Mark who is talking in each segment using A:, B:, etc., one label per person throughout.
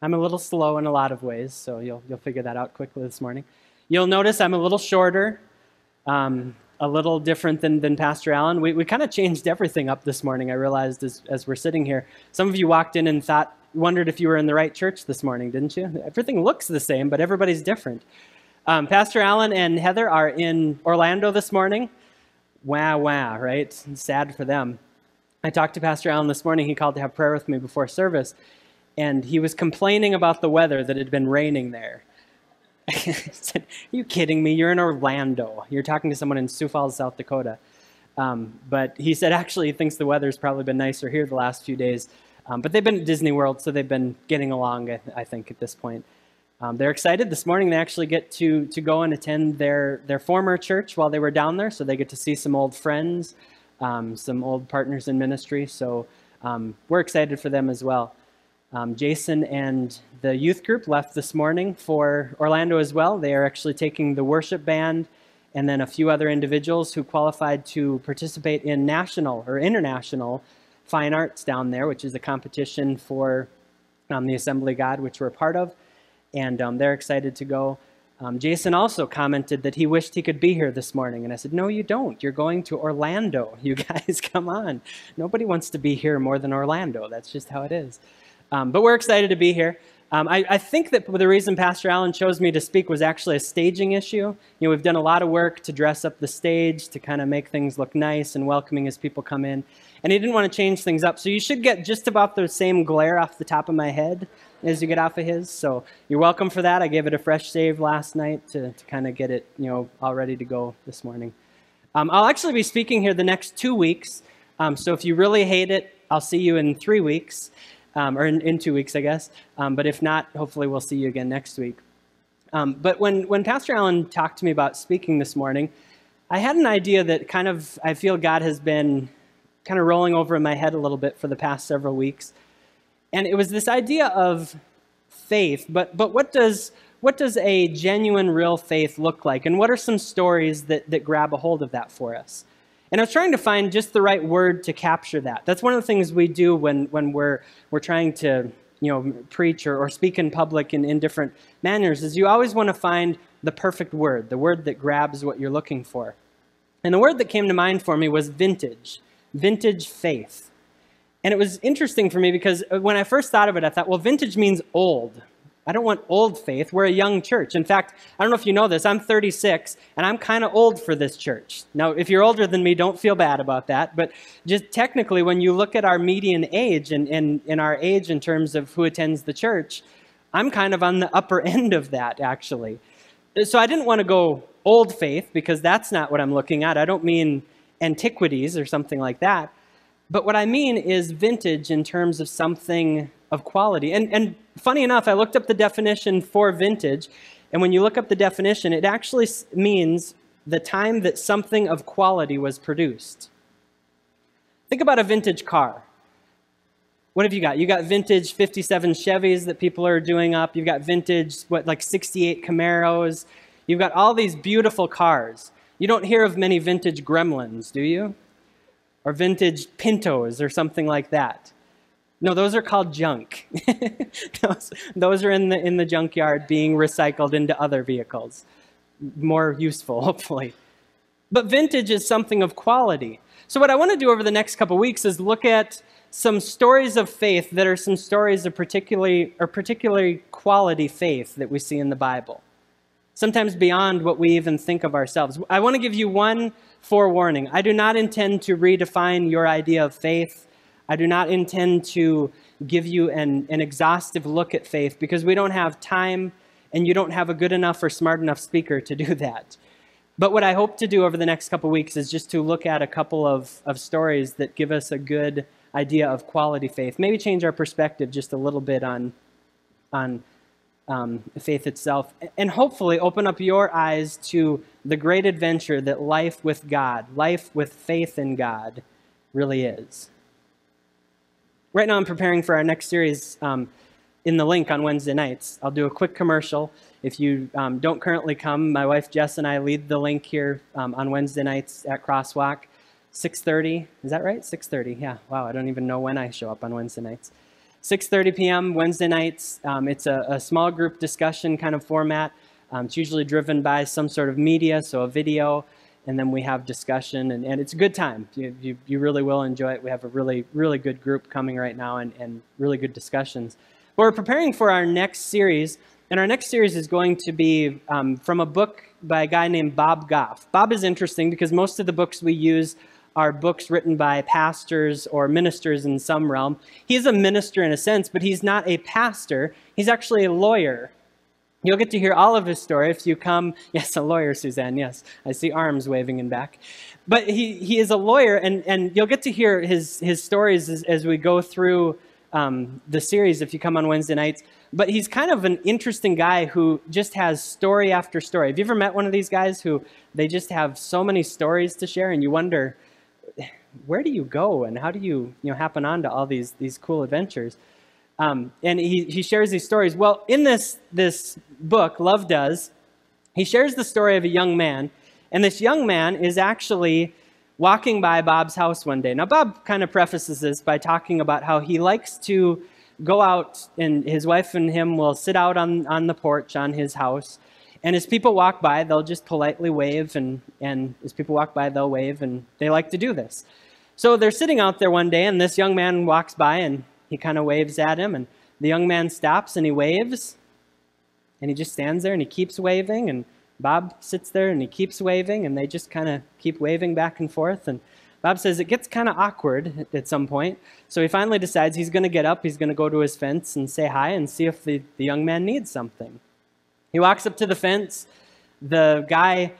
A: I'm a little slow in a lot of ways, so you'll figure that out quickly this morning. You'll notice I'm a little shorter, a little different than Pastor Allen. We kind of changed everything up this morning, I realized as we're sitting here. Some of you walked in and wondered if you were in the right church this morning, didn't you? Everything looks the same, but everybody's different. Pastor Allen and Heather are in Orlando this morning. Wah, right? Sad for them. I talked to Pastor Allen this morning. He called to have prayer with me before service, and he was complaining about the weather, that it had been raining there. I said, "Are you kidding me? You're in Orlando. You're talking to someone in Sioux Falls, South Dakota." But he said actually he thinks the weather's probably been nicer here the last few days. But they've been at Disney World, so they've been getting along, I think, at this point. They're excited. This morning they actually get to go and attend their former church while they were down there, so they get to see some old friends, some old partners in ministry. So we're excited for them as well. Jason and the youth group left this morning for Orlando as well. They are actually taking the worship band and then a few other individuals who qualified to participate in national or international fine arts down there, which is a competition for the Assembly of God, which we're a part of. And they're excited to go. Jason also commented that he wished he could be here this morning. And I said, "No, you don't. You're going to Orlando. You guys, come on. Nobody wants to be here more than Orlando. That's just how it is." But we're excited to be here. I think that the reason Pastor Allen chose me to speak was actually a staging issue. You know, we've done a lot of work to dress up the stage, to kind of make things look nice and welcoming as people come in. And he didn't want to change things up. So you should get just about the same glare off the top of my head as you get off of his. So you're welcome for that. I gave it a fresh shave last night to kind of get it, all ready to go this morning. I'll actually be speaking here the next 2 weeks. So if you really hate it, I'll see you in 3 weeks. Or in 2 weeks, I guess. But if not, hopefully we'll see you again next week. But when Pastor Allen talked to me about speaking this morning, I had an idea that I feel God has been kind of rolling over in my head a little bit for the past several weeks. And it was this idea of faith, but what does a genuine, real faith look like? And what are some stories that grab a hold of that for us? And I was trying to find just the right word to capture that. That's one of the things we do when we're trying to preach or speak in public in different manners, is you always want to find the perfect word, the word that grabs what you're looking for. And the word that came to mind for me was vintage faith. And it was interesting for me because when I first thought of it, I thought, well, vintage means old. I don't want old faith. We're a young church. In fact, I don't know if you know this, I'm 36, and I'm kind of old for this church. Now, if you're older than me, don't feel bad about that. But just technically, when you look at our median age and in our age in terms of who attends the church, I'm kind of on the upper end of that, actually. So I didn't want to go old faith, because that's not what I'm looking at. I don't mean antiquities or something like that. But what I mean is vintage in terms of something of quality. And funny enough, I looked up the definition for vintage, and when you look up the definition, it actually means the time that something of quality was produced. Think about a vintage car. What have you got? You got vintage 57 Chevys that people are doing up. You've got vintage, like 68 Camaros. You've got all these beautiful cars. You don't hear of many vintage Gremlins, do you? Or vintage Pintos or something like that. No, those are called junk. those are in the junkyard being recycled into other vehicles. More useful, hopefully. But vintage is something of quality. So what I want to do over the next couple weeks is look at some stories of faith that are some stories of particularly quality faith that we see in the Bible. Sometimes beyond what we even think of ourselves. I want to give you one forewarning. I do not intend to redefine your idea of faith. I do not intend to give you an exhaustive look at faith, because we don't have time, and you don't have a good enough or smart enough speaker to do that. But what I hope to do over the next couple weeks is just to look at a couple of stories that give us a good idea of quality faith. Maybe change our perspective just a little bit on faith itself, and hopefully open up your eyes to the great adventure that life with God, life with faith in God, really is. Right now I'm preparing for our next series in the link on Wednesday nights. I'll do a quick commercial. If you don't currently come, my wife Jess and I lead the link here on Wednesday nights at Crosswalk, 6:30. Is that right? 6:30. Yeah. Wow, I don't even know when I show up on Wednesday nights. 6:30 p.m. Wednesday nights. It's a small group discussion kind of format. It's usually driven by some sort of media, so a video, and then we have discussion, and it's a good time. You really will enjoy it. We have a really, really good group coming right now and really good discussions. But we're preparing for our next series, and our next series is going to be from a book by a guy named Bob Goff. Bob is interesting because most of the books we use are books written by pastors or ministers in some realm. He's a minister in a sense, but he's not a pastor. He's actually a lawyer. You'll get to hear all of his story if you come. Yes, a lawyer, Suzanne, yes. I see arms waving in back. But he is a lawyer, and you'll get to hear his stories as we go through the series if you come on Wednesday nights. But he's kind of an interesting guy who just has story after story. Have you ever met one of these guys who they just have so many stories to share, and you wonder, where do you go and how do you happen on to all these cool adventures? And he shares these stories. Well, in this book, Love Does, he shares the story of a young man. And this young man is actually walking by Bob's house one day. Now, Bob kind of prefaces this by talking about how he likes to go out, and his wife and him will sit out on the porch on his house. And as people walk by, they'll just politely wave. And as people walk by, they'll wave. And they like to do this. So they're sitting out there one day, and this young man walks by, and he kind of waves at him, and the young man stops and he waves, and he just stands there and he keeps waving, and Bob sits there and he keeps waving, and they just kind of keep waving back and forth. And Bob says it gets kind of awkward at some point, so he finally decides he's going to get up, he's going to go to his fence and say hi and see if the young man needs something. He walks up to the fence. The guy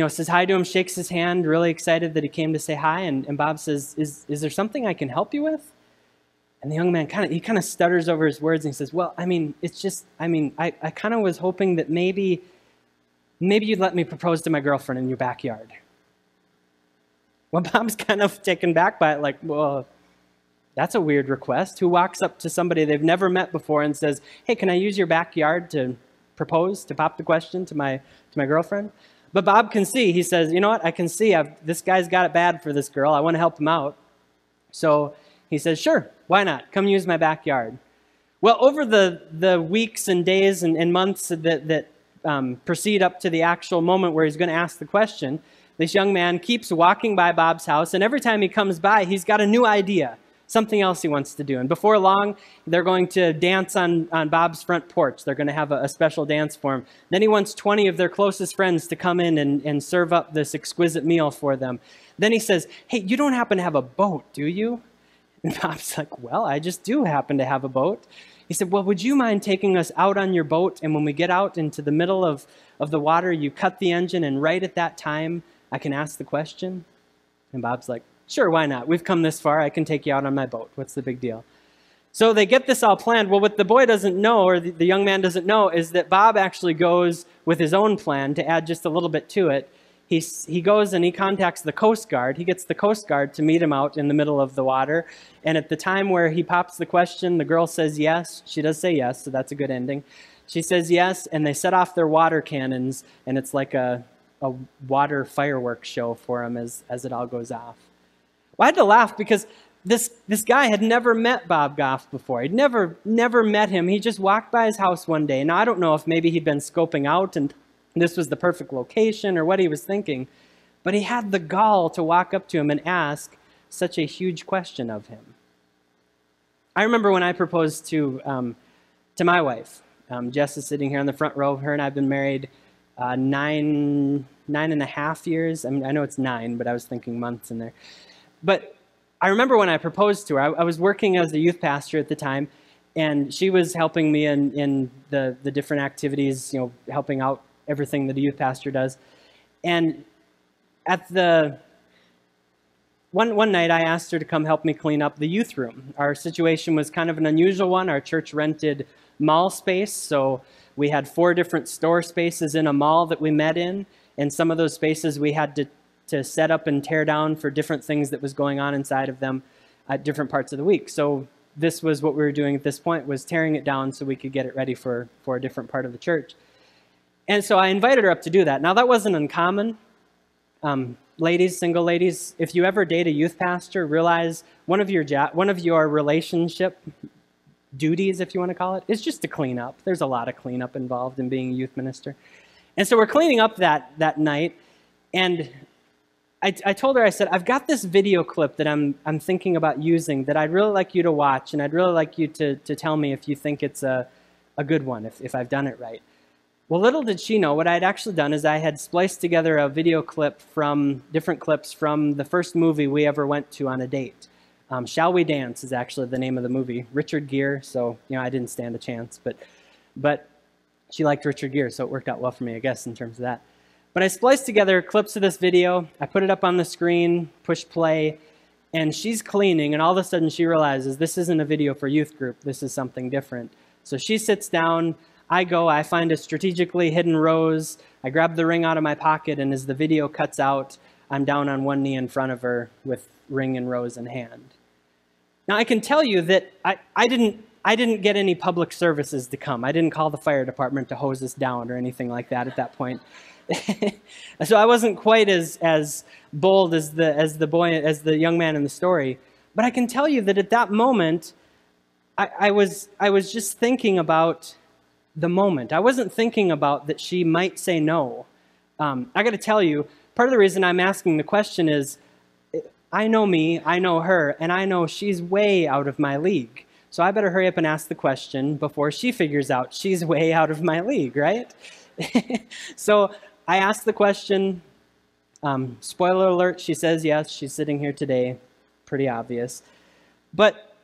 A: says hi to him, shakes his hand, really excited that he came to say hi, and Bob says, is there something I can help you with? And the young man kind of stutters over his words, and he says, well, I kind of was hoping that maybe you'd let me propose to my girlfriend in your backyard. Well, Bob's kind of taken back by it, like, well, that's a weird request. Who walks up to somebody they've never met before and says, hey, can I use your backyard to propose, to pop the question to my girlfriend? But Bob can see. He says, you know what, I can see this guy's got it bad for this girl. I want to help him out. So he says, sure, why not? Come use my backyard. Well, over the weeks and days and months that proceed up to the actual moment where he's going to ask the question, this young man keeps walking by Bob's house, and every time he comes by, he's got a new idea, something else he wants to do. And before long, they're going to dance on Bob's front porch. They're going to have a special dance for him. Then he wants 20 of their closest friends to come in and serve up this exquisite meal for them. Then he says, hey, you don't happen to have a boat, do you? And Bob's like, well, I just do happen to have a boat. He said, well, would you mind taking us out on your boat? And when we get out into the middle of the water, you cut the engine, and right at that time, I can ask the question? And Bob's like, sure, why not? We've come this far. I can take you out on my boat. What's the big deal? So they get this all planned. Well, what the boy doesn't know, or the young man doesn't know, is that Bob actually goes with his own plan to add just a little bit to it. He goes and he contacts the Coast Guard. He gets the Coast Guard to meet him out in the middle of the water. And at the time where he pops the question, the girl says yes. She does say yes, so that's a good ending. She says yes, and they set off their water cannons, and it's like a water fireworks show for him as it all goes off. Well, I had to laugh because this guy had never met Bob Goff before. He'd never met him. He just walked by his house one day. Now, I don't know if maybe he'd been scoping out and this was the perfect location or what he was thinking, but he had the gall to walk up to him and ask such a huge question of him. I remember when I proposed to my wife. Jess is sitting here in the front row. Her and I have been married 9.5 years. I mean, I know it's 9, but I was thinking months in there. But I remember when I proposed to her, I was working as a youth pastor at the time, and she was helping me in the different activities, helping out everything that a youth pastor does. And at one night, I asked her to come help me clean up the youth room. Our situation was kind of an unusual one. Our church rented mall space, so we had 4 different store spaces in a mall that we met in, and some of those spaces we had to set up and tear down for different things that was going on inside of them at different parts of the week. So this was what we were doing at this point, was tearing it down so we could get it ready for a different part of the church. And so I invited her up to do that. Now, that wasn't uncommon. Ladies, single ladies, if you ever date a youth pastor, realize one of your relationship duties, if you want to call it, is just to clean up. There's a lot of cleanup involved in being a youth minister. And so we're cleaning up that night, and I told her, I said, I've got this video clip that I'm thinking about using that I'd really like you to watch, and I'd really like you to tell me if you think it's a good one, if I've done it right. Well, little did she know, what I had actually done is I had spliced together a video clip from different clips from the first movie we ever went to on a date. Shall We Dance is actually the name of the movie. Richard Gere, so I didn't stand a chance, but she liked Richard Gere, so it worked out well for me, I guess, in terms of that. But I spliced together clips of this video, I put it up on the screen, push play, and she's cleaning, and all of a sudden she realizes this isn't a video for youth group, this is something different. So she sits down, I find a strategically hidden rose, I grab the ring out of my pocket, and as the video cuts out, I'm down on one knee in front of her with ring and rose in hand. Now I can tell you that I didn't get any public services to come. I didn't call the fire department to hose us down or anything like that at that point. So I wasn't quite as bold as the young man in the story. But I can tell you that at that moment, I was just thinking about the moment. I wasn't thinking about that she might say no. I got to tell you, part of the reason I'm asking the question is, I know me, I know her, and I know she's way out of my league. So I better hurry up and ask the question before she figures out she's way out of my league, right? So I asked the question. Spoiler alert, she says yes. She's sitting here today. Pretty obvious. But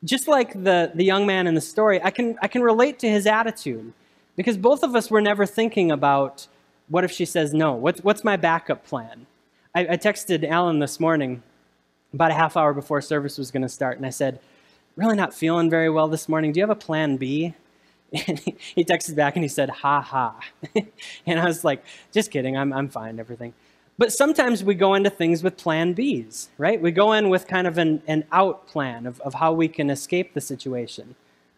A: just like the young man in the story, I can relate to his attitude. Because both of us were never thinking about, what if she says no? What's my backup plan? I texted Alan this morning about a half hour before service was going to start, and I said, really not feeling very well this morning. Do you have a plan B? And he texted back and he said, ha ha. And I was like, just kidding, I'm fine, everything. But sometimes we go into things with plan Bs, right? We go in with kind of an out plan of how we can escape the situation.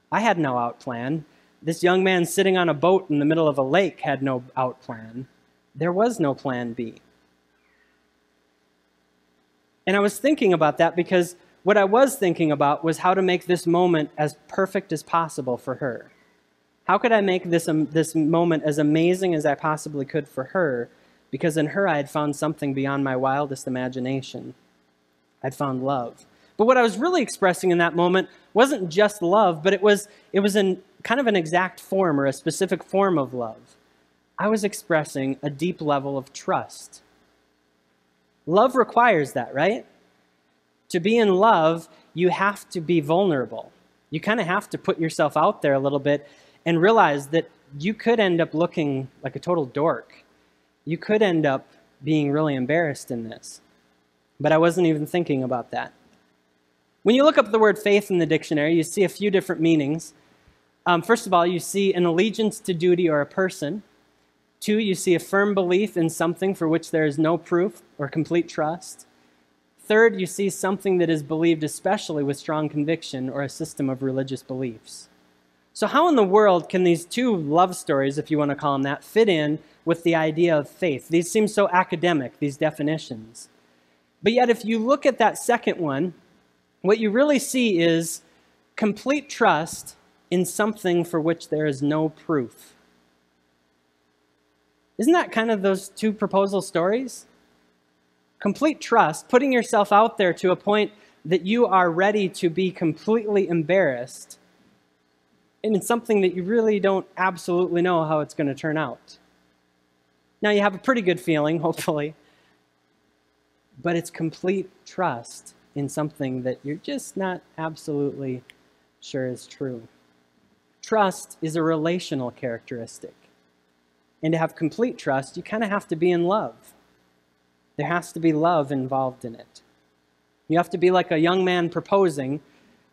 A: I had no out plan. This young man sitting on a boat in the middle of a lake had no out plan. There was no plan B. And I was thinking about that because what I was thinking about was how to make this moment as perfect as possible for her. How could I make this moment as amazing as I possibly could for her? Because in her I had found something beyond my wildest imagination. I'd found love. But what I was really expressing in that moment wasn't just love, but it was in kind of an exact form or a specific form of love. I was expressing a deep level of trust. Love requires that, right? To be in love, you have to be vulnerable. You kind of have to put yourself out there a little bit and realize that you could end up looking like a total dork. You could end up being really embarrassed in this. But I wasn't even thinking about that. When you look up the word faith in the dictionary, you see a few different meanings. First of all, you see an allegiance to duty or a person. 2, you see a firm belief in something for which there is no proof or complete trust. 3rd, you see something that is believed especially with strong conviction or a system of religious beliefs. So how in the world can these 2 love stories, if you want to call them that, fit in with the idea of faith? These seem so academic, these definitions. But yet if you look at that second one, what you really see is complete trust in something for which there is no proof. Isn't that kind of those 2 proposal stories? Complete trust, putting yourself out there to a point that you are ready to be completely embarrassed, and it's something that you really don't absolutely know how it's going to turn out. Now you have a pretty good feeling, hopefully, but it's complete trust in something that you're just not absolutely sure is true. Trust is a relational characteristic. And to have complete trust, you kind of have to be in love. There has to be love involved in it. You have to be like a young man proposing,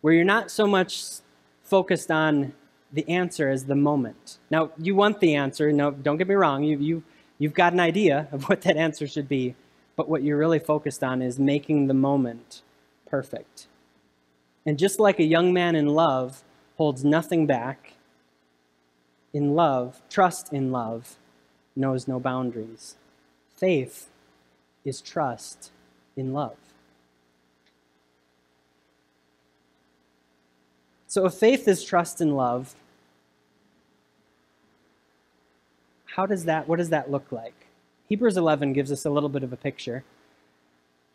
A: where you're not so much focused on the answer as the moment. Now, you want the answer. No, don't get me wrong. You've got an idea of what that answer should be. But what you're really focused on is making the moment perfect. And just like a young man in love holds nothing back, in love, trust in love knows no boundaries. Faith is trust in love. So if faith is trust and love, what does that look like? Hebrews 11 gives us a little bit of a picture.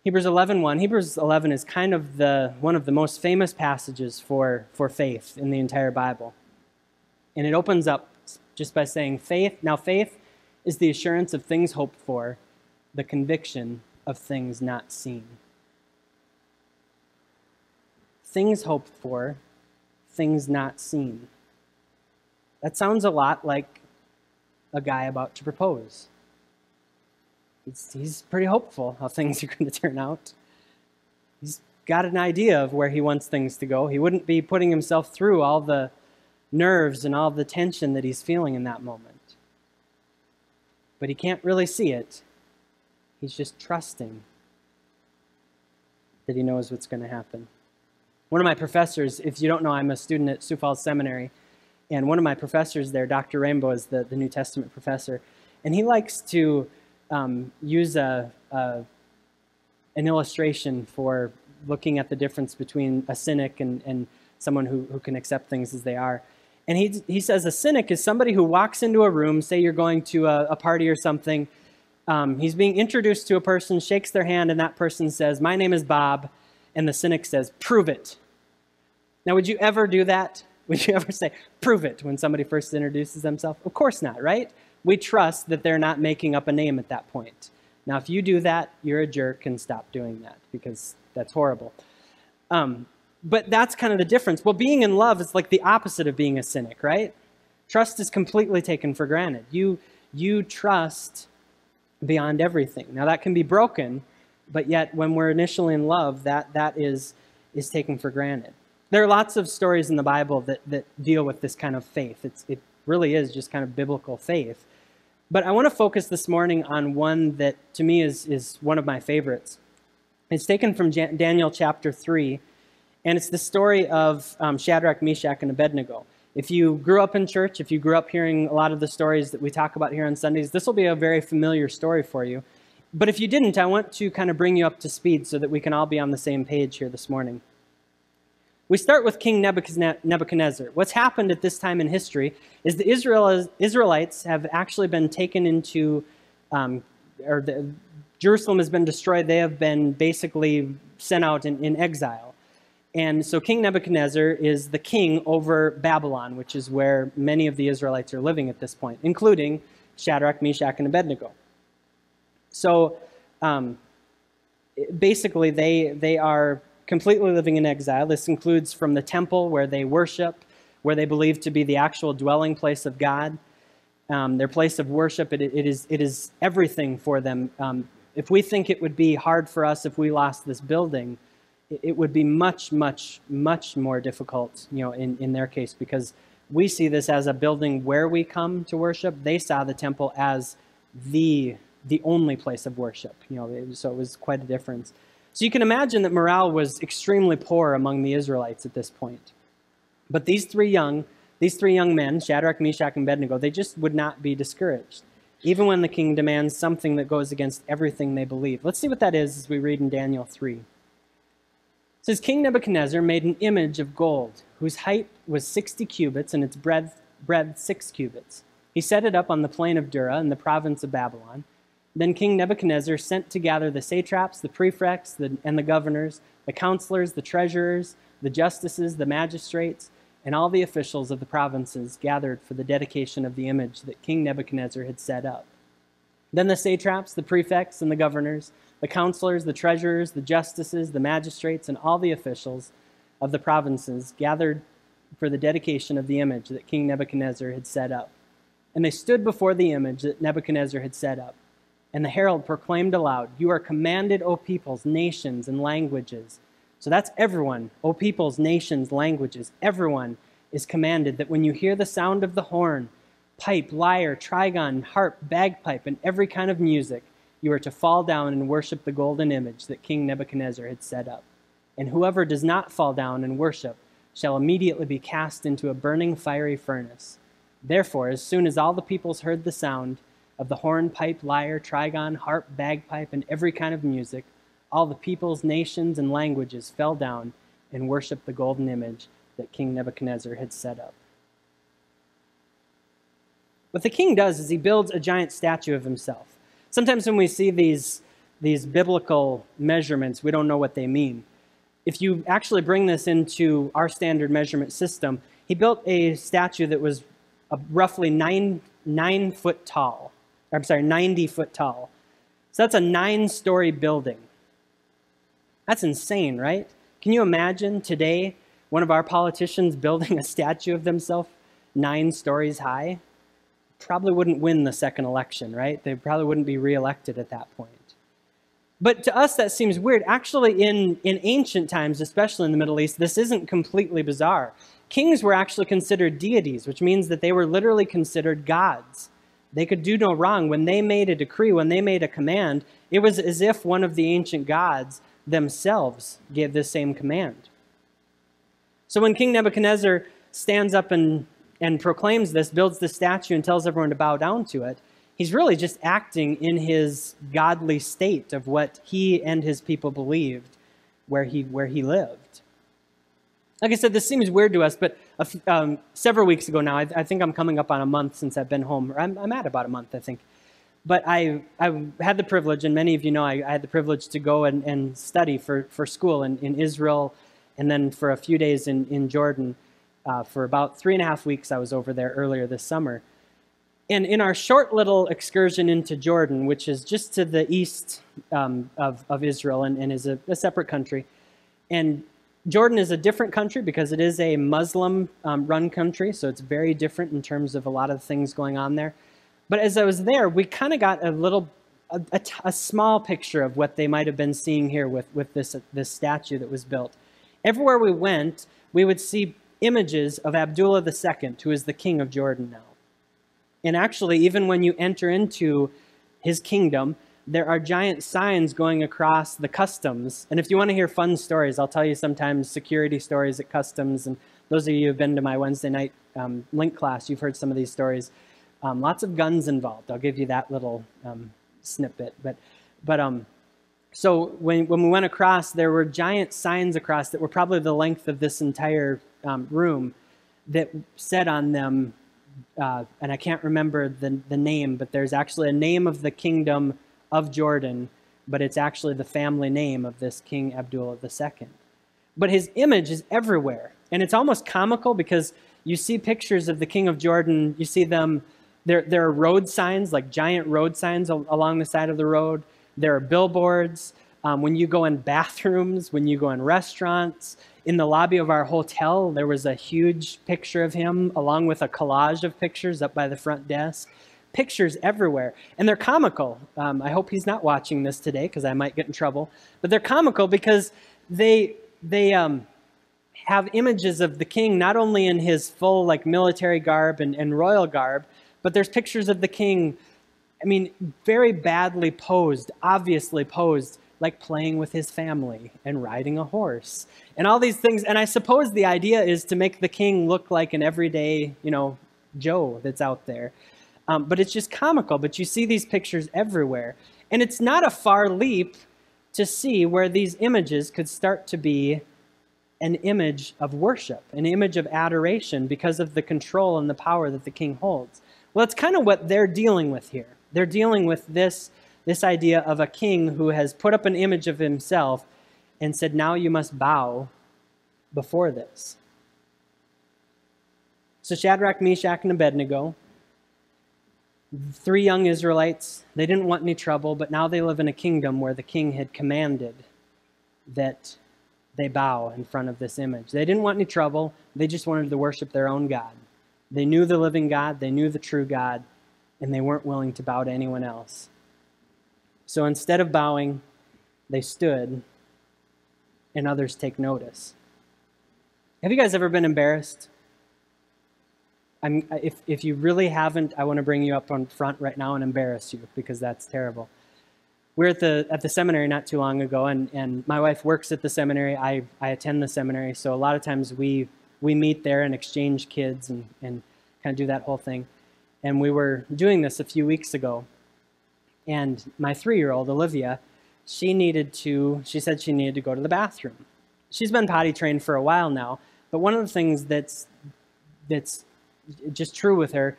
A: Hebrews 11:1. Hebrews 11 is kind of one of the most famous passages for faith in the entire Bible. And it opens up just by saying faith. Now faith is the assurance of things hoped for, the conviction of things not seen. Things hoped for, things not seen. That sounds a lot like a guy about to propose. He's pretty hopeful how things are going to turn out. He's got an idea of where he wants things to go. He wouldn't be putting himself through all the nerves and all the tension that he's feeling in that moment. But he can't really see it. He's just trusting that he knows what's going to happen. One of my professors, if you don't know, I'm a student at Sioux Falls Seminary, and one of my professors there, Dr. Rainbow, is the New Testament professor, and he likes to use an illustration for looking at the difference between a cynic and someone who can accept things as they are. And he says a cynic is somebody who walks into a room, say you're going to a party or something, he's being introduced to a person, shakes their hand, and that person says, "My name is Bob," and the cynic says, "Prove it." Now, would you ever do that? Would you ever say, "Prove it," when somebody first introduces themselves? Of course not, right? We trust that they're not making up a name at that point. Now, if you do that, you're a jerk, and stop doing that, because that's horrible. But that's kind of the difference. Well, being in love is like the opposite of being a cynic, right? Trust is completely taken for granted. You trust beyond everything. Now, that can be broken, but yet when we're initially in love, that is taken for granted. There are lots of stories in the Bible that deal with this kind of faith. It really is just kind of biblical faith. But I want to focus this morning on one that, to me, is one of my favorites. It's taken from Daniel chapter 3, and it's the story of Shadrach, Meshach, and Abednego. If you grew up in church, if you grew up hearing a lot of the stories that we talk about here on Sundays, this will be a very familiar story for you. But if you didn't, I want to kind of bring you up to speed so that we can all be on the same page here this morning. We start with King Nebuchadnezzar. What's happened at this time in history is the Israelites have actually been taken into, Jerusalem has been destroyed. They have been basically sent out in exile. And so King Nebuchadnezzar is the king over Babylon, which is where many of the Israelites are living at this point, including Shadrach, Meshach, and Abednego. So basically they are completely living in exile. This includes from the temple where they worship, where they believe to be the actual dwelling place of God. Their place of worship, it is everything for them. If we think it would be hard for us if we lost this building, it would be much, much, much more difficult, in their case, because we see this as a building where we come to worship. They saw the temple as the only place of worship, so it was quite a difference. So you can imagine that morale was extremely poor among the Israelites at this point. But these three young men, Shadrach, Meshach, and Abednego, they just would not be discouraged, even when the king demands something that goes against everything they believe. Let's see what that is as we read in Daniel 3. It says, King Nebuchadnezzar made an image of gold, whose height was 60 cubits and its breadth 6 cubits. He set it up on the plain of Dura in the province of Babylon. Then King Nebuchadnezzar sent to gather the satraps, the prefects, and the governors, the counselors, the treasurers, the justices, the magistrates, and all the officials of the provinces gathered for the dedication of the image that King Nebuchadnezzar had set up. Then the satraps, the prefects, and the governors, the counselors, the treasurers, the justices, the magistrates, and all the officials of the provinces gathered for the dedication of the image that King Nebuchadnezzar had set up. And they stood before the image that Nebuchadnezzar had set up. And the herald proclaimed aloud, "You are commanded, O peoples, nations, and languages." So that's everyone. O peoples, nations, languages. Everyone is commanded that when you hear the sound of the horn, pipe, lyre, trigon, harp, bagpipe, and every kind of music, you are to fall down and worship the golden image that King Nebuchadnezzar had set up. And whoever does not fall down and worship shall immediately be cast into a burning fiery furnace. Therefore, as soon as all the peoples heard the sound of the horn, pipe, lyre, trigon, harp, bagpipe, and every kind of music, all the peoples, nations, and languages fell down and worshiped the golden image that King Nebuchadnezzar had set up. What the king does is he builds a giant statue of himself. Sometimes when we see these biblical measurements, we don't know what they mean. If you actually bring this into our standard measurement system, he built a statue that was roughly 90 foot tall. So that's a 9-story building. That's insane, right? Can you imagine today one of our politicians building a statue of themselves 9 stories high? Probably wouldn't win the second election, right? They probably wouldn't be reelected at that point. But to us, that seems weird. Actually, in ancient times, especially in the Middle East, this isn't completely bizarre. Kings were actually considered deities, which means that they were literally considered gods. They could do no wrong. When they made a decree, when they made a command, it was as if one of the ancient gods themselves gave this same command. So when King Nebuchadnezzar stands up and proclaims this, builds the statue and tells everyone to bow down to it, he's really just acting in his godly state of what he and his people believed where he lived. Like I said, this seems weird to us, but several weeks ago now, I think I'm coming up on a month since I've been home. I'm at about a month, I think. But I had the privilege, and many of you know I had the privilege to go and study for school in Israel, and then for a few days in Jordan. For about 3.5 weeks, I was over there earlier this summer. And in our short little excursion into Jordan, which is just to the east of Israel and is a separate country, and Jordan is a different country because it is a Muslim-run country, so it's very different in terms of a lot of things going on there. But as I was there, we kind of got a small picture of what they might have been seeing here with this statue that was built. Everywhere we went, we would see images of Abdullah II, who is the king of Jordan now. And actually, even when you enter into his kingdom, there are giant signs going across the customs. And if you want to hear fun stories, I'll tell you sometimes security stories at customs. And those of you who have been to my Wednesday night link class, you've heard some of these stories. Lots of guns involved. I'll give you that little snippet. So when we went across, there were giant signs across that were probably the length of this entire room that said on them, and I can't remember the name, but there's actually a name of the kingdom of Jordan, but it's actually the family name of this King Abdullah II. But his image is everywhere, and it's almost comical because you see pictures of the King of Jordan, you see them, there are road signs, like giant road signs along the side of the road. There are billboards. When you go in bathrooms, when you go in restaurants, in the lobby of our hotel, there was a huge picture of him along with a collage of pictures up by the front desk. Pictures everywhere, and they're comical. I hope he's not watching this today because I might get in trouble. But they're comical because they have images of the king not only in his full like military garb and royal garb, but there's pictures of the king, I mean, very badly posed, obviously posed, like playing with his family and riding a horse and all these things. And I suppose the idea is to make the king look like an everyday, Joe that's out there. But it's just comical. But you see these pictures everywhere. And it's not a far leap to see where these images could start to be an image of worship, an image of adoration because of the control and the power that the king holds. Well, it's kind of what they're dealing with here. They're dealing with this idea of a king who has put up an image of himself and said, now you must bow before this. So Shadrach, Meshach, and Abednego, 3 young Israelites, they didn't want any trouble, but now they live in a kingdom where the king had commanded that they bow in front of this image. They didn't want any trouble. They just wanted to worship their own God. They knew the living God. They knew the true God, and they weren't willing to bow to anyone else. So instead of bowing, they stood, and others take notice. Have you guys ever been embarrassed? If you really haven't, I want to bring you up on front right now and embarrass you because that's terrible. We were at the seminary not too long ago, and my wife works at the seminary. I attend the seminary, so a lot of times we meet there and exchange kids and kind of do that whole thing. And we were doing this a few weeks ago, and my 3-year-old, Olivia, she said she needed to go to the bathroom. She's been potty trained for a while now, But one of the things that's just true with her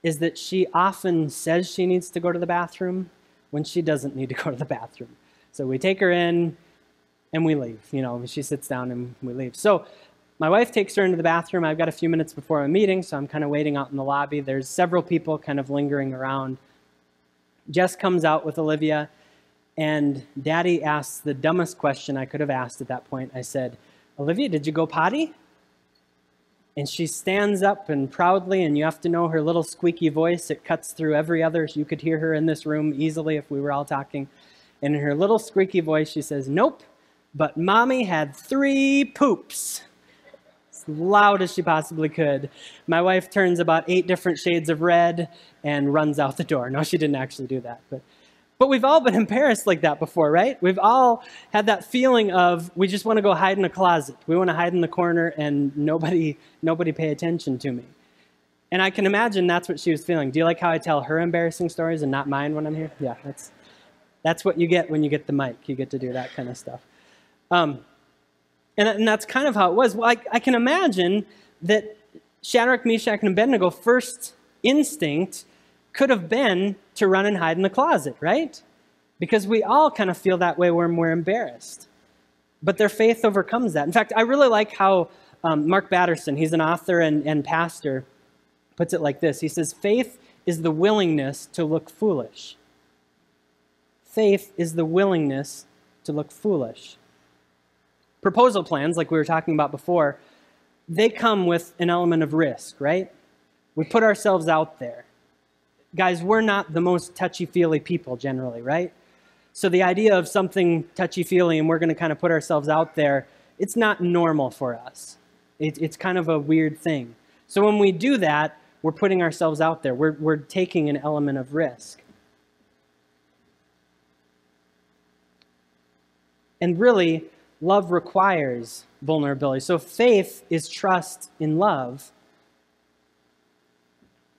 A: is that she often says she needs to go to the bathroom when she doesn't need to go to the bathroom. So we take her in and we leave. She sits down and we leave. So my wife takes her into the bathroom. I've got a few minutes before a meeting, so I'm kind of waiting out in the lobby. There's several people kind of lingering around. Jess comes out with Olivia, and Daddy asks the dumbest question I could have asked at that point. I said, "Olivia, did you go potty?" And she stands up and proudly, and you have to know her little squeaky voice. It cuts through every other. You could hear her in this room easily if we were all talking. And in her little squeaky voice, she says, "Nope, but Mommy had 3 poops." As loud as she possibly could. My wife turns about 8 different shades of red and runs out the door. No, she didn't actually do that. But we've all been embarrassed like that before, right? We've all had that feeling of we just want to go hide in a closet. We want to hide in the corner and nobody pay attention to me. And I can imagine that's what she was feeling. Do you like how I tell her embarrassing stories and not mine when I'm here? Yeah, that's what you get when you get the mic. You get to do that kind of stuff. And that's kind of how it was. Well, I can imagine that Shadrach, Meshach, and Abednego first instinct could have been to run and hide in the closet, right? Because we all kind of feel that way when we're embarrassed. But their faith overcomes that. In fact, I really like how Mark Batterson, he's an author and pastor, puts it like this. He says, faith is the willingness to look foolish. Faith is the willingness to look foolish. Proposal plans, like we were talking about before, they come with an element of risk, right? We put ourselves out there. Guys, we're not the most touchy-feely people generally, right? So the idea of something touchy-feely and we're going to kind of put ourselves out there, it's not normal for us. It's kind of a weird thing. So when we do that, we're putting ourselves out there. We're taking an element of risk. And really, love requires vulnerability. So if faith is trust in love,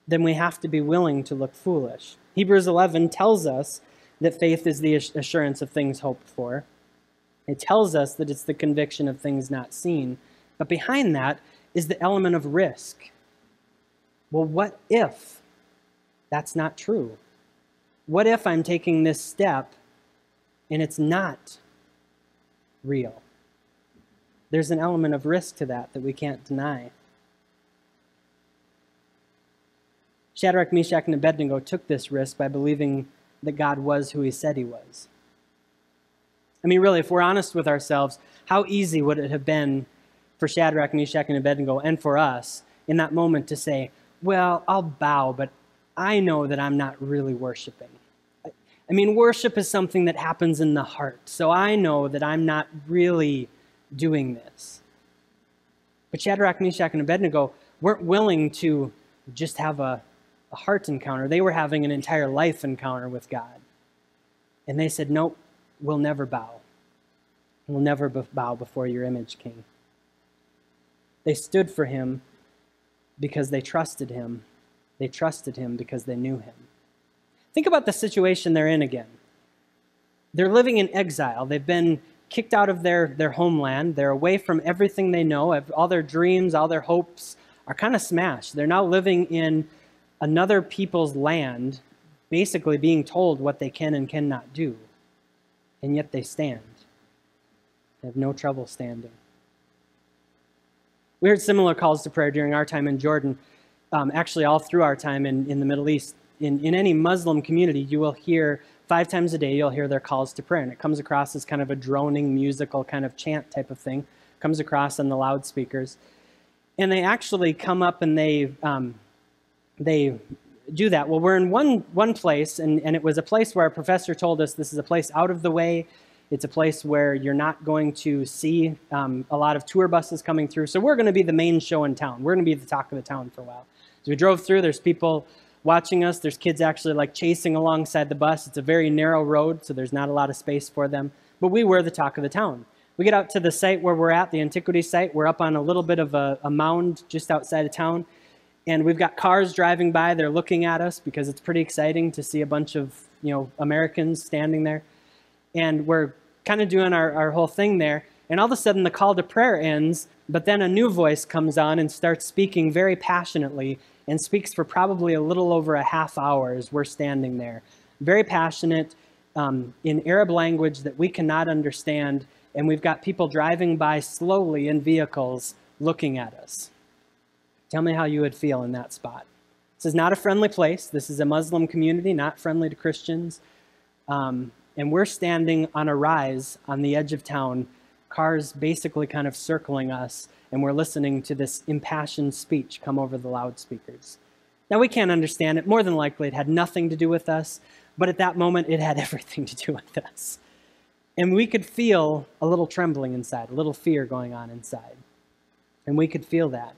A: then we have to be willing to look foolish. Hebrews 11 tells us that faith is the assurance of things hoped for. It tells us that it's the conviction of things not seen. But behind that is the element of risk. Well, what if that's not true? What if I'm taking this step and it's not real? There's an element of risk to that we can't deny. Shadrach, Meshach, and Abednego took this risk by believing that God was who he said he was. I mean, really, if we're honest with ourselves, how easy would it have been for Shadrach, Meshach, and Abednego, and for us, in that moment to say, well, I'll bow, but I know that I'm not really worshiping. I mean, worship is something that happens in the heart, so I know that I'm not really doing this. But Shadrach, Meshach, and Abednego weren't willing to just have a heart encounter. They were having an entire life encounter with God. And they said, nope, we'll never bow. We'll never bow before your image, King. They stood for him because they trusted him. They trusted him because they knew him. Think about the situation they're in again. They're living in exile. They've been kicked out of their homeland. They're away from everything they know. All their dreams, all their hopes are kind of smashed. They're now living in another people's land, basically being told what they can and cannot do. And yet they stand. They have no trouble standing. We heard similar calls to prayer during our time in Jordan. Actually, all through our time in the Middle East. In any Muslim community, you will hear 5 times a day, you'll hear their calls to prayer. And it comes across as kind of a droning, musical kind of chant type of thing. It comes across on the loudspeakers. And they actually come up and they do that. Well, we're in one place, and it was a place where our professor told us this is a place out of the way. It's a place where you're not going to see a lot of tour buses coming through. So we're going to be the main show in town. We're going to be the talk of the town for a while. So we drove through. There's people watching us. There's kids actually like chasing alongside the bus. It's a very narrow road, so there's not a lot of space for them. But we were the talk of the town. We get out to the site where we're at, the antiquity site. We're up on a little bit of a mound just outside of town. And we've got cars driving by. They're looking at us because it's pretty exciting to see a bunch of Americans standing there. And we're kind of doing our whole thing there. And all of a sudden, the call to prayer ends, but then a new voice comes on and starts speaking very passionately and speaks for probably a little over a half hour as we're standing there. Very passionate in Arab language that we cannot understand, and we've got people driving by slowly in vehicles looking at us. Tell me how you would feel in that spot. This is not a friendly place. This is a Muslim community, not friendly to Christians. And we're standing on a rise on the edge of town, cars basically kind of circling us, and we're listening to this impassioned speech come over the loudspeakers. Now, we can't understand it. More than likely, it had nothing to do with us, but at that moment, it had everything to do with us. And we could feel a little trembling inside, a little fear going on inside. And we could feel that.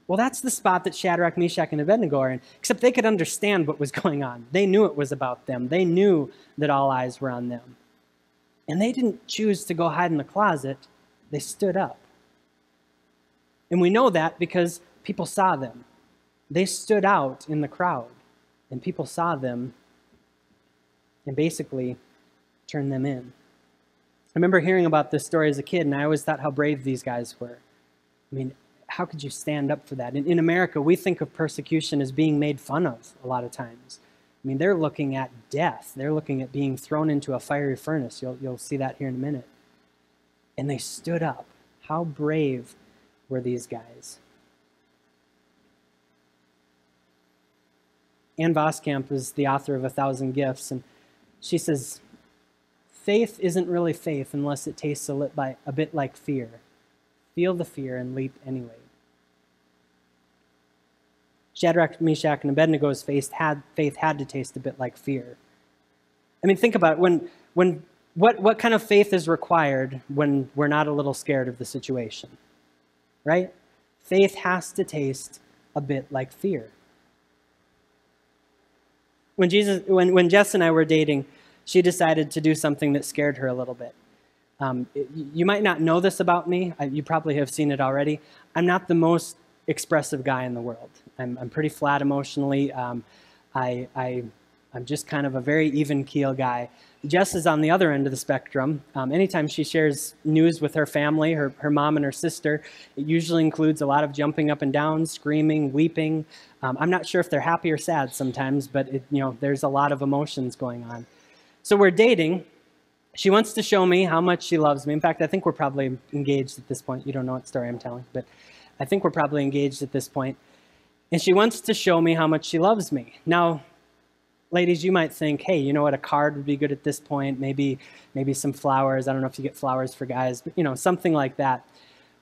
A: Well, that's the spot that Shadrach, Meshach, and Abednego are in, except they could understand what was going on. They knew it was about them. They knew that all eyes were on them. And they didn't choose to go hide in the closet. They stood up. And we know that because people saw them. They stood out in the crowd, and people saw them and basically turned them in. I remember hearing about this story as a kid, and I always thought how brave these guys were. I mean, how could you stand up for that? In America, we think of persecution as being made fun of a lot of times. I mean, they're looking at death. They're looking at being thrown into a fiery furnace. You'll see that here in a minute. And they stood up. How brave were these guys? Ann Voskamp is the author of 1,000 Gifts, and she says, faith isn't really faith unless it tastes a bit like fear. Feel the fear and leap anyway. Shadrach, Meshach, and Abednego's faith had to taste a bit like fear. I mean, think about it. What kind of faith is required when we're not a little scared of the situation, right? Faith has to taste a bit like fear. When Jess and I were dating, she decided to do something that scared her a little bit. You might not know this about me. You probably have seen it already. I'm not the most expressive guy in the world. I'm pretty flat emotionally. I'm just kind of a very even keel guy. Jess is on the other end of the spectrum. Anytime she shares news with her family, her mom and her sister, it usually includes a lot of jumping up and down, screaming, weeping. I'm not sure if they're happy or sad sometimes, but there's a lot of emotions going on. So we're dating. She wants to show me how much she loves me. In fact, I think we're probably engaged at this point. You don't know what story I'm telling, but I think we're probably engaged at this point. And she wants to show me how much she loves me. Now, ladies, you might think, hey, you know what, a card would be good at this point, maybe some flowers. I don't know if you get flowers for guys, but something like that.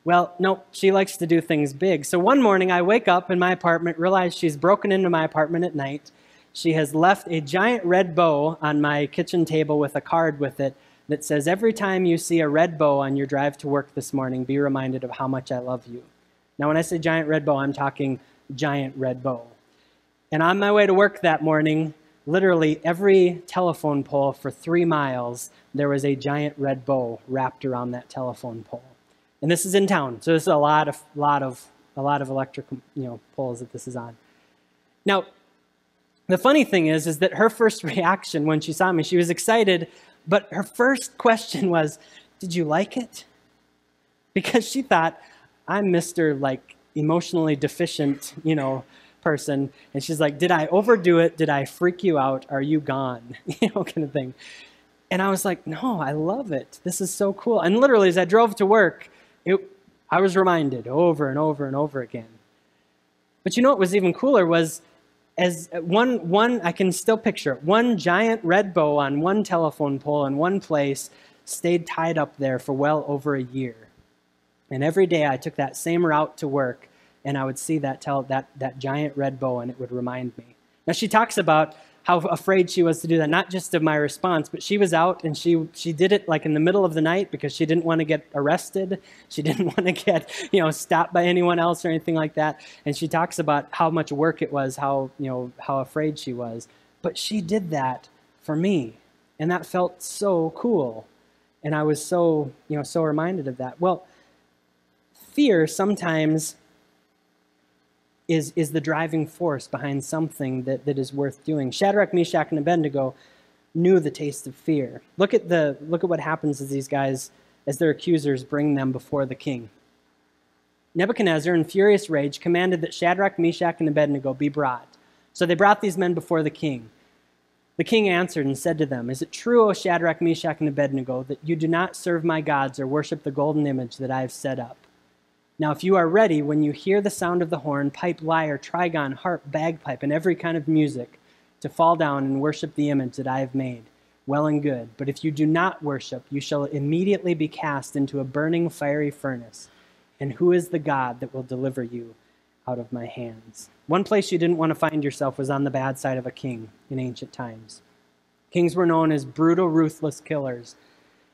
A: Well, no, she likes to do things big. So one morning I wake up in my apartment, realize she's broken into my apartment at night. She has left a giant red bow on my kitchen table with a card with it that says, every time you see a red bow on your drive to work this morning, be reminded of how much I love you. Now, when I say giant red bow, I'm talking giant red bow. And on my way to work that morning, literally every telephone pole for 3 miles, there was a giant red bow wrapped around that telephone pole. And this is in town, so this is a lot of electric poles that this is on. Now, the funny thing is that her first reaction when she saw me, she was excited, but her first question was, did you like it? Because she thought, I'm Mr. emotionally deficient, person. And she's like, did I overdo it? Did I freak you out? Are you gone? Kind of thing. And I was like, no, I love it. This is so cool. And literally, as I drove to work, I was reminded over and over and over again. But what was even cooler was, as one, I can still picture it, one giant red bow on one telephone pole in one place stayed tied up there for well over a year. And every day I took that same route to work, and I would see that giant red bow, and it would remind me. Now, she talks about how afraid she was to do that, not just of my response, but she was out, and she did it in the middle of the night because she didn't want to get arrested. She didn't want to get, stopped by anyone else or anything like that. And she talks about how much work it was, how afraid she was. But she did that for me, and that felt so cool. And I was so reminded of that. Well, fear sometimes is the driving force behind something that is worth doing. Shadrach, Meshach, and Abednego, knew the taste of fear. Look at what happens as these guys, as their accusers bring them before the king. Nebuchadnezzar, in furious rage, commanded that Shadrach, Meshach, and Abednego be brought. So they brought these men before the king. The king answered and said to them, "Is it true, O Shadrach, Meshach, and Abednego, that you do not serve my gods or worship the golden image that I have set up? Now if you are ready, when you hear the sound of the horn, pipe, lyre, trigon, harp, bagpipe, and every kind of music, to fall down and worship the image that I have made, well and good. But if you do not worship, you shall immediately be cast into a burning fiery furnace. And who is the God that will deliver you out of my hands?" One place you didn't want to find yourself was on the bad side of a king in ancient times. Kings were known as brutal, ruthless killers,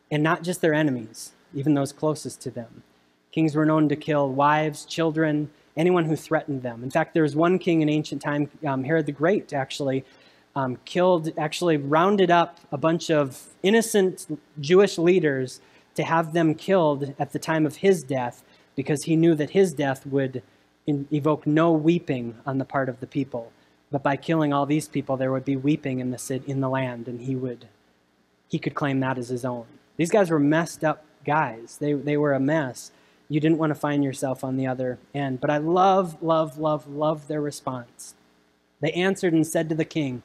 A: and not just their enemies, even those closest to them. Kings were known to kill wives, children, anyone who threatened them. In fact, there was one king in ancient time, Herod the Great, actually rounded up a bunch of innocent Jewish leaders to have them killed at the time of his death, because he knew that his death would evoke no weeping on the part of the people. But by killing all these people, there would be weeping in the land, and he could claim that as his own. These guys were messed up guys. They were a mess. You didn't want to find yourself on the other end. But I love their response. They answered and said to the king,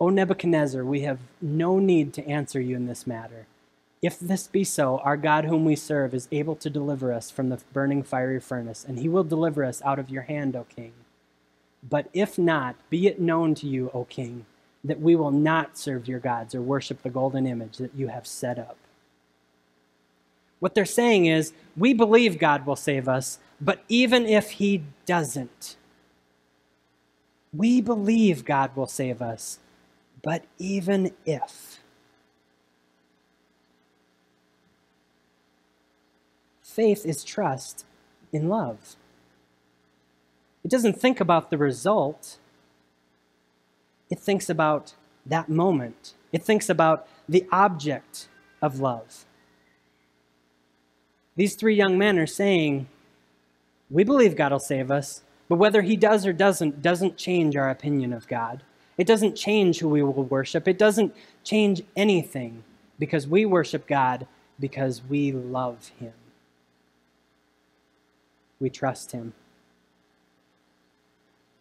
A: "O Nebuchadnezzar, we have no need to answer you in this matter. If this be so, our God whom we serve is able to deliver us from the burning fiery furnace, and he will deliver us out of your hand, O king. But if not, be it known to you, O king, that we will not serve your gods or worship the golden image that you have set up." What they're saying is, we believe God will save us, but even if he doesn't, we believe God will save us, but even if. Faith is trust in love. It doesn't think about the result. It thinks about that moment. It thinks about the object of love. These three young men are saying, we believe God will save us, but whether he does or doesn't change our opinion of God. It doesn't change who we will worship. It doesn't change anything, because we worship God because we love him. We trust him.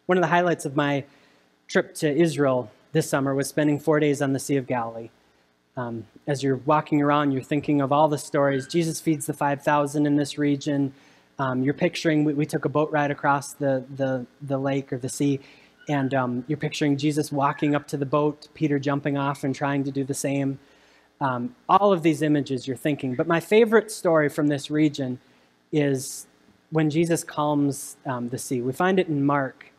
A: One of the highlights of my trip to Israel this summer was spending 4 days on the Sea of Galilee. As you're walking around, you're thinking of all the stories. Jesus feeds the 5,000 in this region. You're picturing, we took a boat ride across the lake or the sea, and you're picturing Jesus walking up to the boat, Peter jumping off and trying to do the same. All of these images you're thinking. But my favorite story from this region is when Jesus calms the sea. We find it in Mark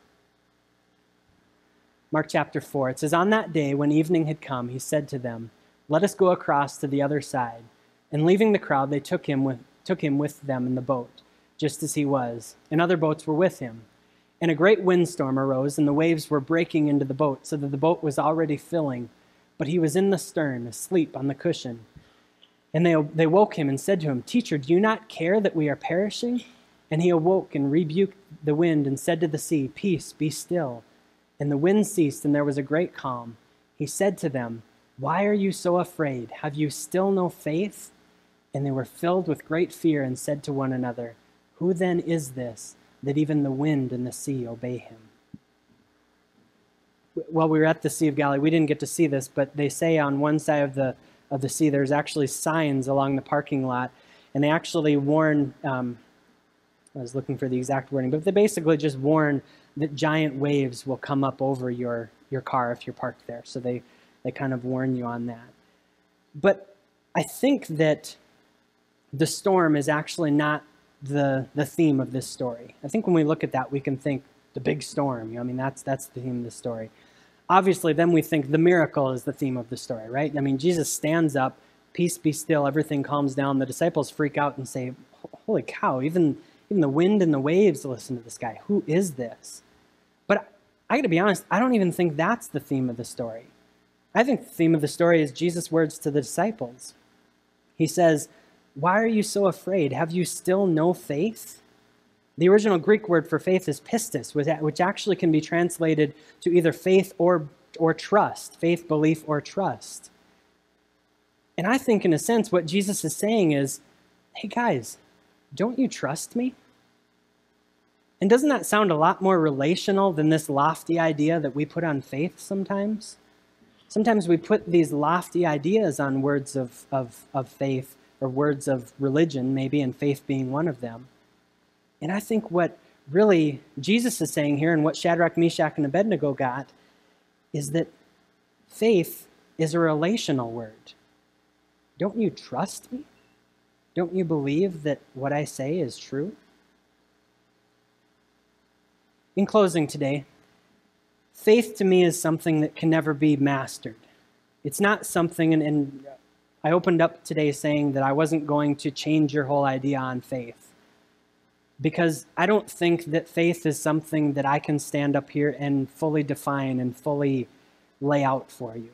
A: chapter 4. It says, "On that day, when evening had come, he said to them, 'Let us go across to the other side.' And leaving the crowd, they took him with them in the boat, just as he was, and other boats were with him. And a great windstorm arose, and the waves were breaking into the boat, so that the boat was already filling. But he was in the stern, asleep on the cushion. And they woke him and said to him, 'Teacher, do you not care that we are perishing?' And he awoke and rebuked the wind and said to the sea, 'Peace, be still.' And the wind ceased, and there was a great calm. He said to them, 'Why are you so afraid? Have you still no faith?' And they were filled with great fear and said to one another, 'Who then is this, that even the wind and the sea obey him?'" While we were at the Sea of Galilee, we didn't get to see this, but they say on one side of the sea, there's actually signs along the parking lot, and they actually warn, I was looking for the exact wording, but they basically just warn that giant waves will come up over your car if you're parked there. So they kind of warn you on that. But I think that the storm is actually not the theme of this story. I think when we look at that, we can think the big storm. I mean, that's the theme of the story. Obviously, then we think the miracle is the theme of the story, right? I mean, Jesus stands up, peace be still, everything calms down. The disciples freak out and say, "Holy cow, even the wind and the waves listen to this guy. Who is this?" But I gotta be honest, I don't even think that's the theme of the story. I think the theme of the story is Jesus' words to the disciples. He says, "Why are you so afraid? Have you still no faith?" The original Greek word for faith is pistis, which actually can be translated to either faith or trust, faith, belief, or trust. And I think, in a sense, what Jesus is saying is, hey, guys, don't you trust me? And doesn't that sound a lot more relational than this lofty idea that we put on faith sometimes? Sometimes we put these lofty ideas on words of faith or words of religion, maybe, and faith being one of them. And I think what really Jesus is saying here, and what Shadrach, Meshach, and Abednego got, is that faith is a relational word. Don't you trust me? Don't you believe that what I say is true? In closing today, faith to me is something that can never be mastered. It's not something, and I opened up today saying that I wasn't going to change your whole idea on faith, because I don't think that faith is something that I can stand up here and fully define and fully lay out for you.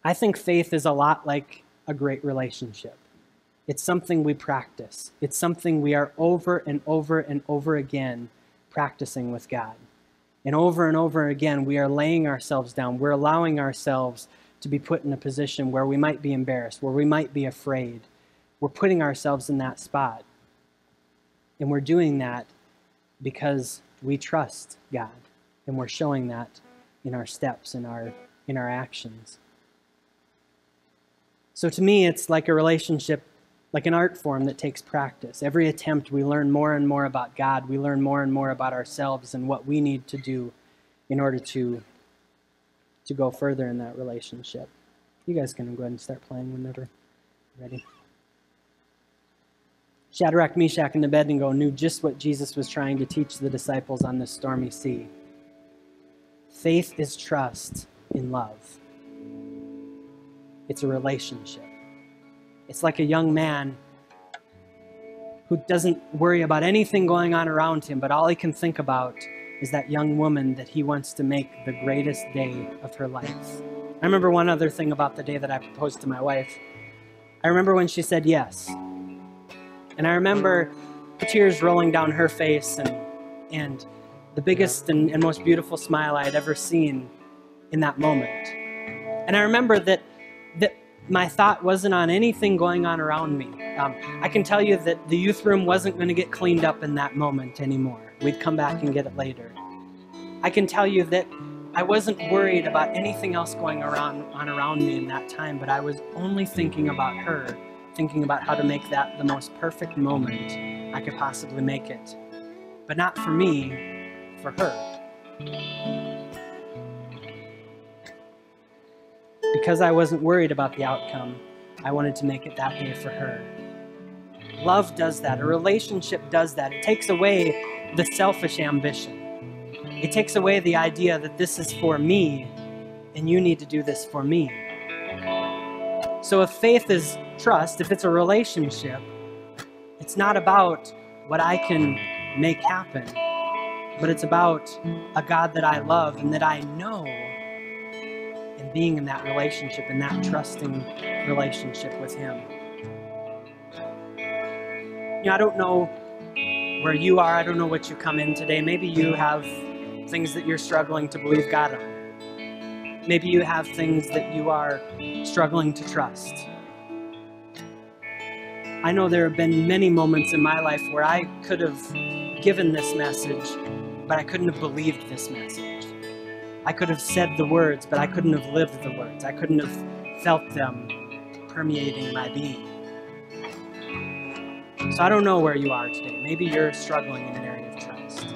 A: I think faith is a lot like a great relationship. It's something we practice. It's something we are over and over and over again practicing with God. And over again, we are laying ourselves down. We're allowing ourselves to be put in a position where we might be embarrassed, where we might be afraid. We're putting ourselves in that spot. And we're doing that because we trust God. And we're showing that in our steps, in our actions. So to me, it's like a relationship, like an art form that takes practice. Every attempt, we learn more and more about God. We learn more and more about ourselves and what we need to do in order to go further in that relationship. You guys can go ahead and start playing whenever you're ready. Shadrach, Meshach, and Abednego knew just what Jesus was trying to teach the disciples on this stormy sea. Faith is trust in love. It's a relationship. It's like a young man who doesn't worry about anything going on around him, but all he can think about is that young woman that he wants to make the greatest day of her life. I remember one other thing about the day that I proposed to my wife. I remember when she said yes. And I remember the tears rolling down her face and the biggest and most beautiful smile I had ever seen in that moment. And I remember that my thought wasn't on anything going on around me. I can tell you that the youth room wasn't going to get cleaned up in that moment anymore. We'd come back and get it later. I can tell you that I wasn't worried about anything else going on around me in that time, but I was only thinking about her, thinking about how to make that the most perfect moment I could possibly make it. But not for me, for her. Because I wasn't worried about the outcome, I wanted to make it that day for her. Love does that. A relationship does that. It takes away the selfish ambition. It takes away the idea that this is for me and you need to do this for me. So if faith is trust, if it's a relationship, it's not about what I can make happen, but it's about a God that I love and that I know, and being in that relationship, in that trusting relationship with Him. I don't know where you are. I don't know what you come in today. Maybe you have things that you're struggling to believe God on. Maybe you have things that you are struggling to trust. I know there have been many moments in my life where I could have given this message, but I couldn't have believed this message. I could have said the words, but I couldn't have lived the words. I couldn't have felt them permeating my being. So I don't know where you are today. Maybe you're struggling in an area of trust.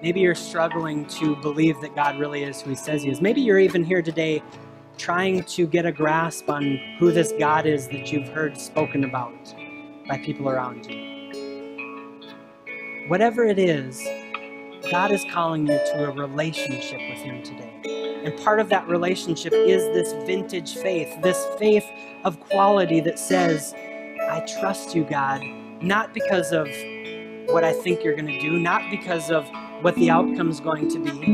A: Maybe you're struggling to believe that God really is who He says He is. Maybe you're even here today trying to get a grasp on who this God is that you've heard spoken about by people around you. Whatever it is, God is calling you to a relationship with Him today. And part of that relationship is this vintage faith, this faith of quality that says, I trust you, God, not because of what I think you're going to do, not because of what the outcome's going to be,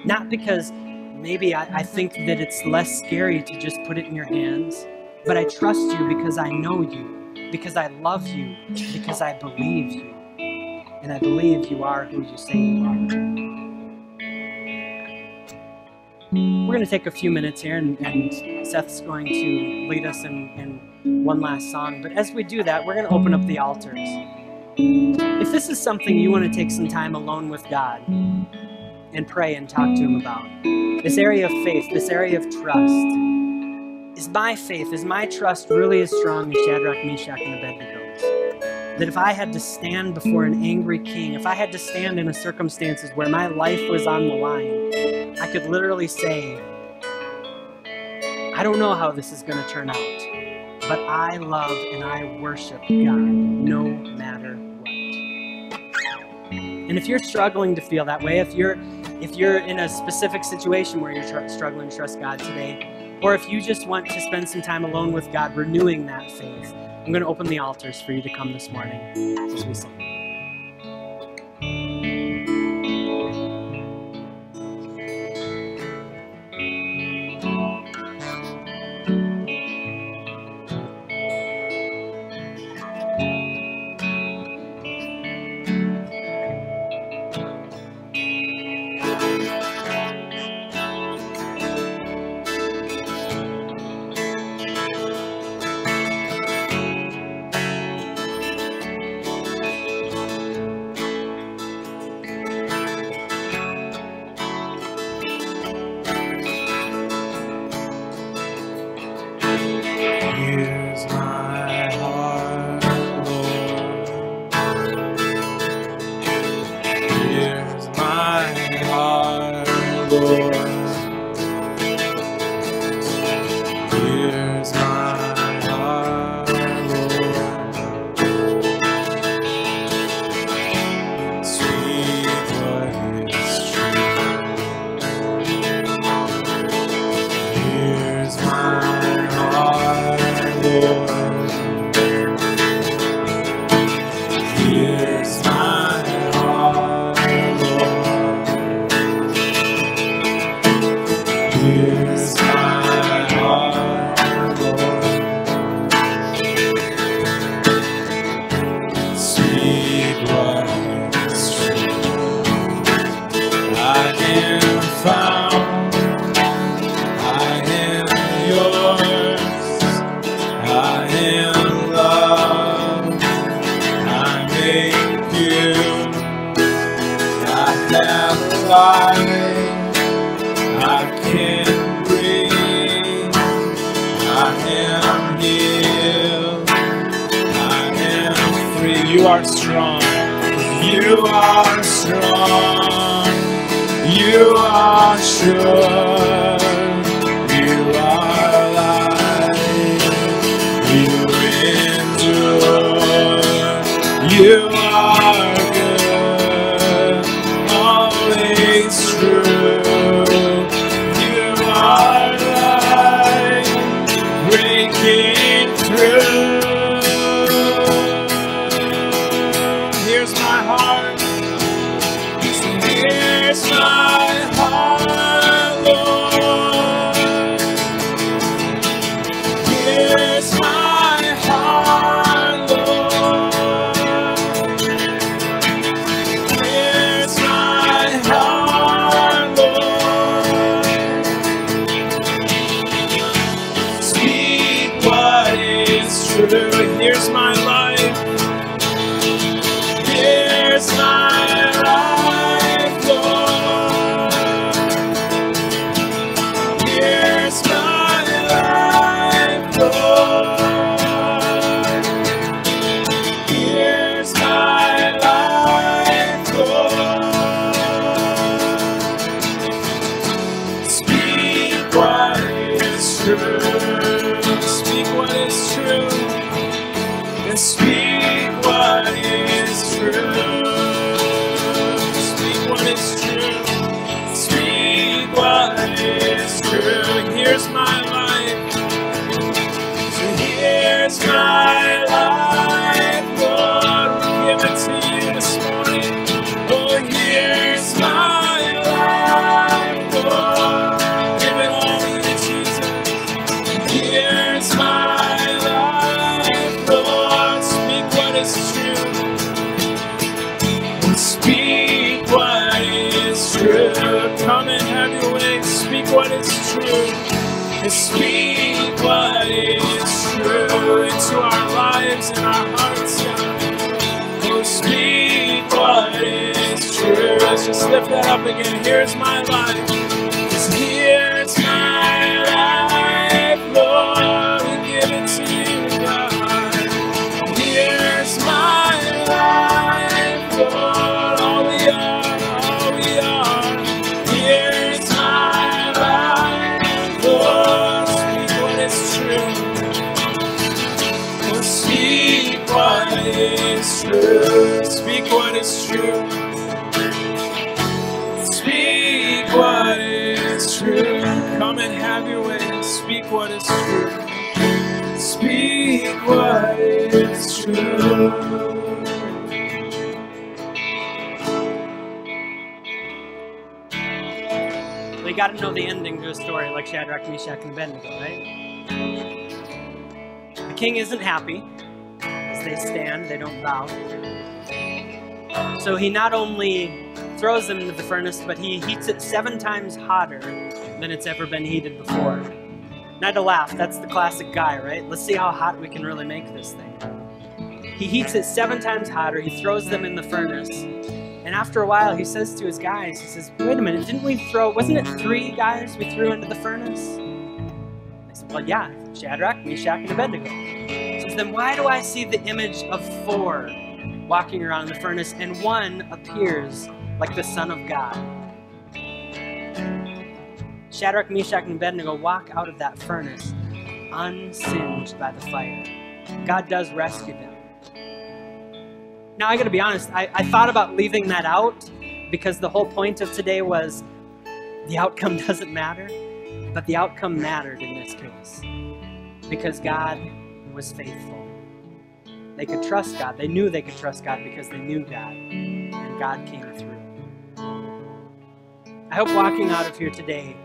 A: not because maybe I think that it's less scary to just put it in your hands, but I trust you because I know you, because I love you, because I believe you, and I believe you are who you say you are. We're going to take a few minutes here, and Seth's going to lead us in one last song. But as we do that, we're going to open up the altars. If this is something you want to take some time alone with God and pray and talk to Him about, this area of faith, this area of trust, is my faith, is my trust really as strong as Shadrach, Meshach, and Abednego's? That if I had to stand before an angry king, if I had to stand in a circumstances where my life was on the line, I could literally say, I don't know how this is going to turn out, but I love and I worship God no matter what. And if you're struggling to feel that way, if you're in a specific situation where you're struggling to trust God today, or if you just want to spend some time alone with God, renewing that faith, I'm going to open the altars for you to come this morning as we sing.
B: You are strong. You are strong. You are sure. You are alive. You endure. You are good. Always true. You are light. Breaking through. Here's my heart, Lord. Here's my heart, Lord. Here's my heart, Lord. Speak what is true. Here's my life. Here's my life, Lord. Here's my life, Lord. Here's my life, Lord. Speak what is true. Speak what is true. And speak what is true. Speak what is true. Speak what is true. Here's my life. So here's my life, Lord. We give it to you this morning. Oh, here's my life, Lord. Give it all to you, Jesus. Here's my life, Lord. lives in our hearts, God. Oh, speak what is true. Let's just lift that up again. Here's my life. Yes, here's my life, Lord. We give it to you, God. Here's my life, Lord. All we are, all we are. Here's my life, Lord. Speak what is true. Oh, speak what is true. Speak what is true. Speak what is true. Come and have your way. Speak what is true. Speak what is true.
A: Well, you got to know the ending to a story like Shadrach, Meshach, and Abednego, right? The king isn't happy as they stand, they don't bow. So he not only throws them into the furnace, but he heats it 7 times hotter than it's ever been heated before. And I had to laugh. That's the classic guy, right? Let's see how hot we can really make this thing. He heats it 7 times hotter. He throws them in the furnace. And after a while, he says to his guys, he says, wait a minute, wasn't it 3 guys we threw into the furnace? They said, well, yeah, Shadrach, Meshach, and Abednego. He says, then why do I see the image of 4 walking around in the furnace and 1 appears like the Son of God? Shadrach, Meshach, and Abednego walk out of that furnace unsinged by the fire. God does rescue them. Now, I gotta be honest, I thought about leaving that out because the whole point of today was the outcome doesn't matter, but the outcome mattered in this case because God was faithful. They could trust God. They knew they could trust God because they knew God, and God came through. I hope walking out of here today,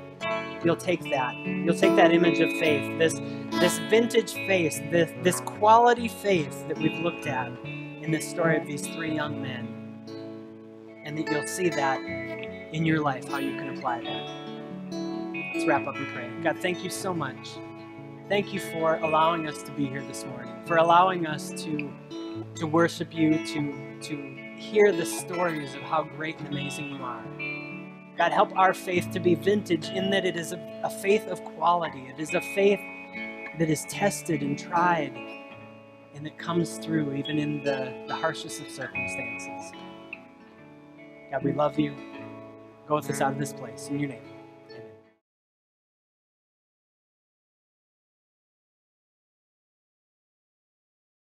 A: you'll take that. You'll take that image of faith, this vintage faith, this quality faith that we've looked at in this story of these 3 young men, and that you'll see that in your life, how you can apply that. Let's wrap up and pray. God, thank you so much. Thank you for allowing us to be here this morning, for allowing us to worship you, to hear the stories of how great and amazing you are. God, help our faith to be vintage in that it is a faith of quality. It is a faith that is tested and tried and that comes through even in the harshest of circumstances. God, we love you. Go with us out of this place. In your name.